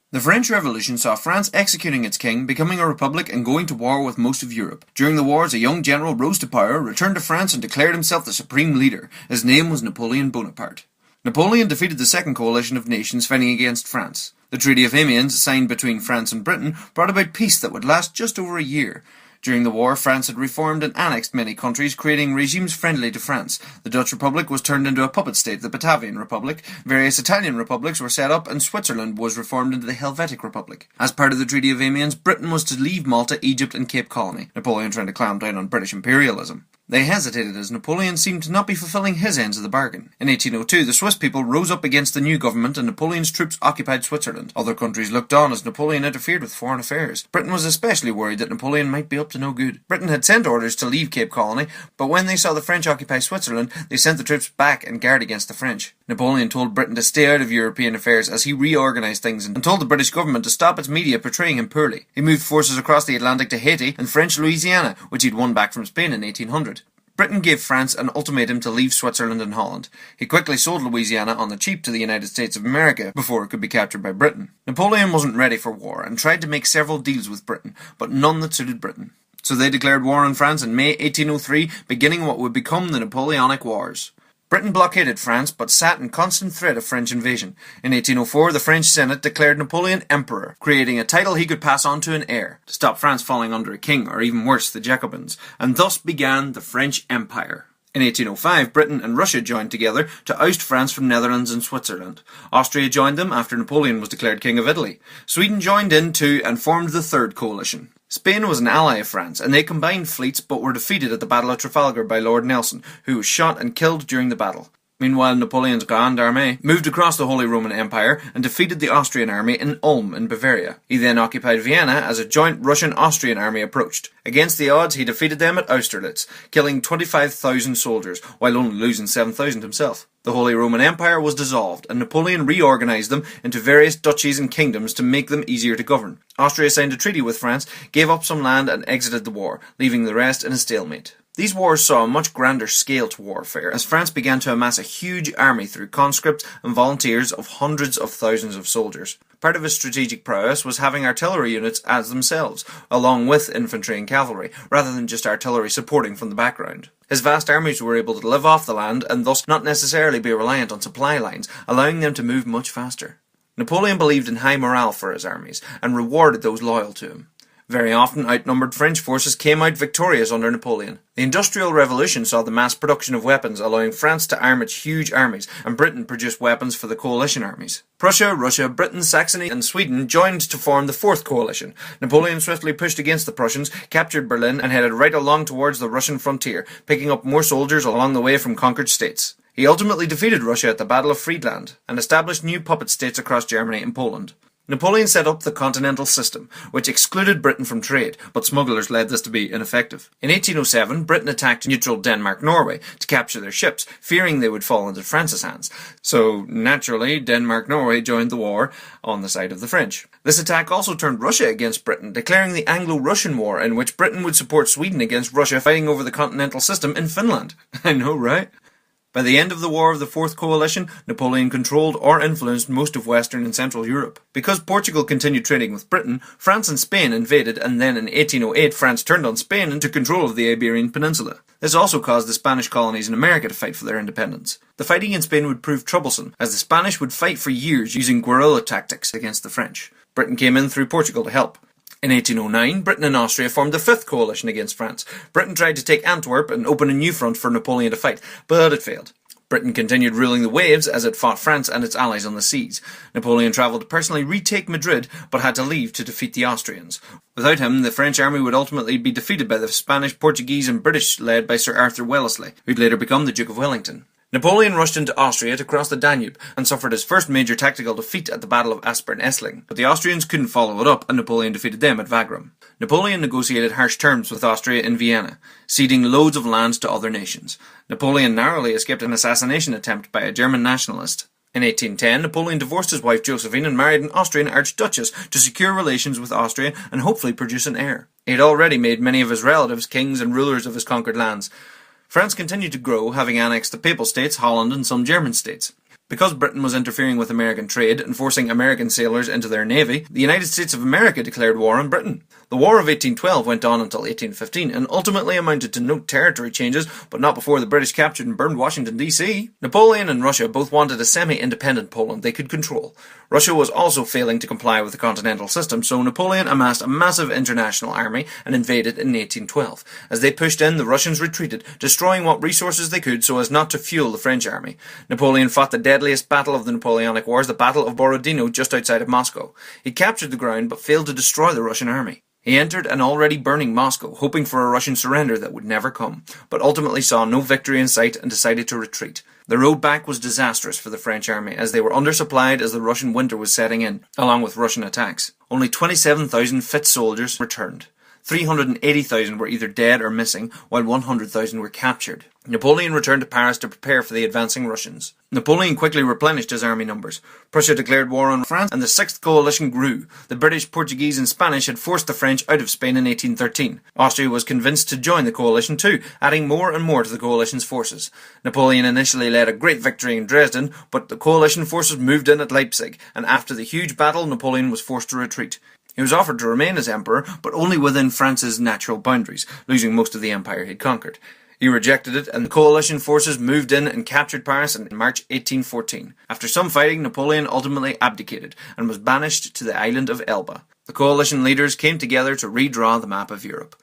The French Revolution saw France executing its king, becoming a republic and going to war with most of Europe. During the wars, a young general rose to power, returned to France and declared himself the supreme leader. His name was Napoleon Bonaparte. Napoleon defeated the Second Coalition of Nations fighting against France. The Treaty of Amiens, signed between France and Britain, brought about peace that would last just over a year. During the war, France had reformed and annexed many countries, creating regimes friendly to France. The Dutch Republic was turned into a puppet state, the Batavian Republic. Various Italian republics were set up, and Switzerland was reformed into the Helvetic Republic. As part of the Treaty of Amiens, Britain was to leave Malta, Egypt, and Cape Colony. Napoleon trying to clamp down on British imperialism. They hesitated as Napoleon seemed to not be fulfilling his ends of the bargain. In 1802, the Swiss people rose up against the new government and Napoleon's troops occupied Switzerland. Other countries looked on as Napoleon interfered with foreign affairs. Britain was especially worried that Napoleon might be up to no good. Britain had sent orders to leave Cape Colony, but when they saw the French occupy Switzerland, they sent the troops back and guard against the French. Napoleon told Britain to stay out of European affairs as he reorganised things and told the British government to stop its media portraying him poorly. He moved forces across the Atlantic to Haiti and French Louisiana, which he'd won back from Spain in 1800. Britain gave France an ultimatum to leave Switzerland and Holland. He quickly sold Louisiana on the cheap to the United States of America before it could be captured by Britain. Napoleon wasn't ready for war and tried to make several deals with Britain, but none that suited Britain. So they declared war on France in May 1803, beginning what would become the Napoleonic Wars. Britain blockaded France, but sat in constant threat of French invasion. In 1804, the French Senate declared Napoleon Emperor, creating a title he could pass on to an heir, to stop France falling under a king, or even worse, the Jacobins, and thus began the French Empire. In 1805, Britain and Russia joined together to oust France from Netherlands and Switzerland. Austria joined them after Napoleon was declared King of Italy. Sweden joined in too and formed the Third Coalition. Spain was an ally of France, and they combined fleets but were defeated at the Battle of Trafalgar by Lord Nelson, who was shot and killed during the battle. Meanwhile, Napoleon's Grande Armée moved across the Holy Roman Empire and defeated the Austrian army in Ulm in Bavaria. He then occupied Vienna as a joint Russian-Austrian army approached. Against the odds, he defeated them at Austerlitz, killing 25,000 soldiers, while only losing 7,000 himself. The Holy Roman Empire was dissolved, and Napoleon reorganised them into various duchies and kingdoms to make them easier to govern. Austria signed a treaty with France, gave up some land and exited the war, leaving the rest in a stalemate. These wars saw a much grander scale to warfare, as France began to amass a huge army through conscripts and volunteers of hundreds of thousands of soldiers. Part of his strategic prowess was having artillery units as themselves, along with infantry and cavalry, rather than just artillery supporting from the background. His vast armies were able to live off the land and thus not necessarily be reliant on supply lines, allowing them to move much faster. Napoleon believed in high morale for his armies, and rewarded those loyal to him. Very often, outnumbered French forces came out victorious under Napoleon. The Industrial Revolution saw the mass production of weapons, allowing France to arm its huge armies, and Britain produced weapons for the coalition armies. Prussia, Russia, Britain, Saxony, and Sweden joined to form the Fourth Coalition. Napoleon swiftly pushed against the Prussians, captured Berlin, and headed right along towards the Russian frontier, picking up more soldiers along the way from conquered states. He ultimately defeated Russia at the Battle of Friedland, and established new puppet states across Germany and Poland. Napoleon set up the Continental System, which excluded Britain from trade, but smugglers led this to be ineffective. In 1807, Britain attacked neutral Denmark-Norway to capture their ships, fearing they would fall into France's hands. So, naturally, Denmark-Norway joined the war on the side of the French. This attack also turned Russia against Britain, declaring the Anglo-Russian War, in which Britain would support Sweden against Russia fighting over the Continental System in Finland. I know, right? By the end of the War of the Fourth Coalition, Napoleon controlled or influenced most of Western and Central Europe. Because Portugal continued trading with Britain, France and Spain invaded, and then in 1808 France turned on Spain and took control of the Iberian Peninsula. This also caused the Spanish colonies in America to fight for their independence. The fighting in Spain would prove troublesome, as the Spanish would fight for years using guerrilla tactics against the French. Britain came in through Portugal to help. In 1809, Britain and Austria formed the Fifth Coalition against France. Britain tried to take Antwerp and open a new front for Napoleon to fight, but it failed. Britain continued ruling the waves as it fought France and its allies on the seas. Napoleon travelled to personally retake Madrid, but had to leave to defeat the Austrians. Without him, the French army would ultimately be defeated by the Spanish, Portuguese and British led by Sir Arthur Wellesley, who'd later become the Duke of Wellington. Napoleon rushed into Austria to cross the Danube and suffered his first major tactical defeat at the Battle of Aspern-Essling, but the Austrians couldn't follow it up and Napoleon defeated them at Wagram. Napoleon negotiated harsh terms with Austria in Vienna, ceding loads of lands to other nations. Napoleon narrowly escaped an assassination attempt by a German nationalist. In 1810, Napoleon divorced his wife Josephine and married an Austrian archduchess to secure relations with Austria and hopefully produce an heir. He had already made many of his relatives kings and rulers of his conquered lands. France continued to grow, having annexed the Papal States, Holland and some German states. Because Britain was interfering with American trade and forcing American sailors into their navy, the United States of America declared war on Britain. The War of 1812 went on until 1815 and ultimately amounted to no territory changes, but not before the British captured and burned Washington, D.C. Napoleon and Russia both wanted a semi-independent Poland they could control. Russia was also failing to comply with the continental system, so Napoleon amassed a massive international army and invaded in 1812. As they pushed in, the Russians retreated, destroying what resources they could so as not to fuel the French army. Napoleon fought the deadliest battle of the Napoleonic Wars, the Battle of Borodino, just outside of Moscow. He captured the ground but failed to destroy the Russian army. He entered an already burning Moscow, hoping for a Russian surrender that would never come, but ultimately saw no victory in sight and decided to retreat. The road back was disastrous for the French army, as they were undersupplied as the Russian winter was setting in, along with Russian attacks. Only 27,000 fit soldiers returned. 380,000 were either dead or missing, while 100,000 were captured. Napoleon returned to Paris to prepare for the advancing Russians. Napoleon quickly replenished his army numbers. Prussia declared war on France, and the Sixth Coalition grew. The British, Portuguese and Spanish had forced the French out of Spain in 1813. Austria was convinced to join the coalition too, adding more and more to the coalition's forces. Napoleon initially led a great victory in Dresden, but the coalition forces moved in at Leipzig, and after the huge battle, Napoleon was forced to retreat. He was offered to remain as emperor, but only within France's natural boundaries, losing most of the empire he'd conquered. He rejected it, and the coalition forces moved in and captured Paris in March 1814. After some fighting, Napoleon ultimately abdicated, and was banished to the island of Elba. The coalition leaders came together to redraw the map of Europe.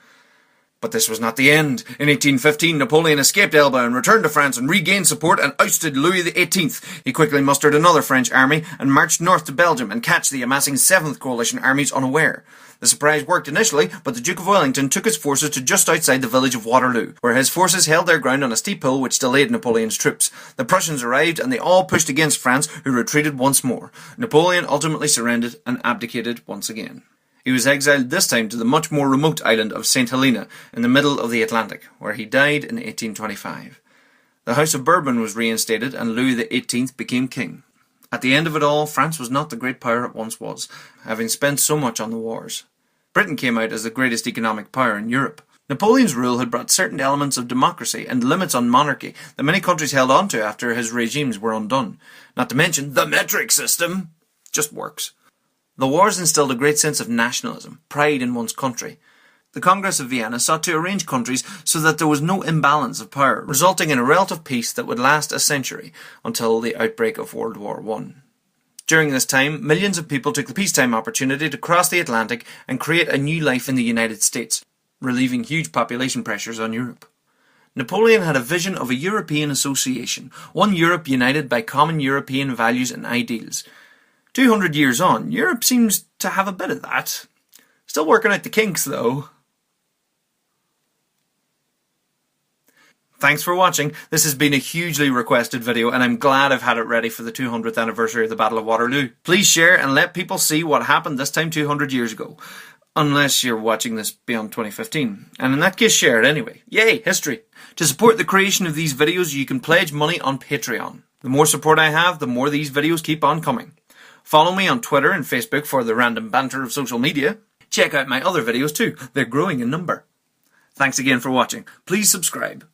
But this was not the end. In 1815, Napoleon escaped Elba and returned to France and regained support and ousted Louis XVIII. He quickly mustered another French army and marched north to Belgium and catch the amassing 7th Coalition armies unaware. The surprise worked initially, but the Duke of Wellington took his forces to just outside the village of Waterloo, where his forces held their ground on a steep hill which delayed Napoleon's troops. The Prussians arrived and they all pushed against France, who retreated once more. Napoleon ultimately surrendered and abdicated once again. He was exiled this time to the much more remote island of St. Helena in the middle of the Atlantic, where he died in 1825. The House of Bourbon was reinstated and Louis XVIII became king. At the end of it all, France was not the great power it once was, having spent so much on the wars. Britain came out as the greatest economic power in Europe. Napoleon's rule had brought certain elements of democracy and limits on monarchy that many countries held on to after his regimes were undone. Not to mention, the metric system just works. The wars instilled a great sense of nationalism, pride in one's country. The Congress of Vienna sought to arrange countries so that there was no imbalance of power, resulting in a relative peace that would last a century until the outbreak of World War I. During this time, millions of people took the peacetime opportunity to cross the Atlantic and create a new life in the United States, relieving huge population pressures on Europe. Napoleon had a vision of a European association, one Europe united by common European values and ideals. 200 years on, Europe seems to have a bit of that. Still working out the kinks, though. Thanks for watching. This has been a hugely requested video, and I'm glad I've had it ready for the 200th anniversary of the Battle of Waterloo. Please share and let people see what happened this time 200 years ago. Unless you're watching this beyond 2015. And in that case, share it anyway. Yay, history! To support the creation of these videos, you can pledge money on Patreon. The more support I have, the more these videos keep on coming. Follow me on Twitter and Facebook for the random banter of social media. Check out my other videos too, they're growing in number. Thanks again for watching. Please subscribe.